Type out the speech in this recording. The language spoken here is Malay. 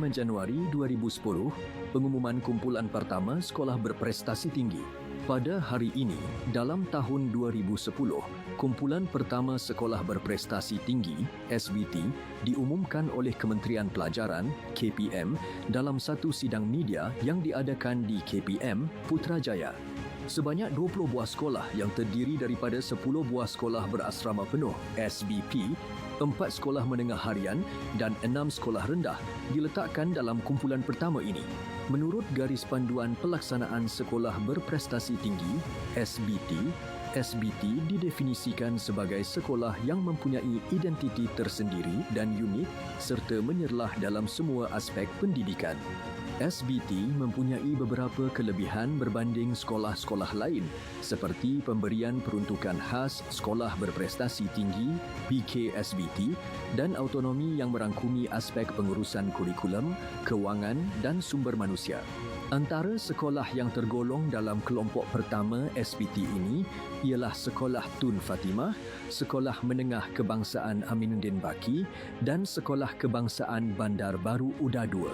Januari 2010, pengumuman kumpulan pertama sekolah berprestasi tinggi. Pada hari ini, dalam tahun 2010, kumpulan pertama sekolah berprestasi tinggi, SBT, diumumkan oleh Kementerian Pelajaran, KPM, dalam satu sidang media yang diadakan di KPM, Putrajaya. Sebanyak 20 buah sekolah yang terdiri daripada 10 buah sekolah berasrama penuh, SBP, 4 sekolah menengah harian dan 6 sekolah rendah diletakkan dalam kumpulan pertama ini. Menurut Garis Panduan Pelaksanaan Sekolah Berprestasi Tinggi, SBT didefinisikan sebagai sekolah yang mempunyai identiti tersendiri dan unik serta menyerlah dalam semua aspek pendidikan. SBT mempunyai beberapa kelebihan berbanding sekolah-sekolah lain seperti pemberian peruntukan khas Sekolah Berprestasi Tinggi BKSBT dan autonomi yang merangkumi aspek pengurusan kurikulum, kewangan dan sumber manusia. Antara sekolah yang tergolong dalam kelompok pertama SBT ini ialah Sekolah Tun Fatimah, Sekolah Menengah Kebangsaan Aminuddin Baki dan Sekolah Kebangsaan Bandar Baru Uda II.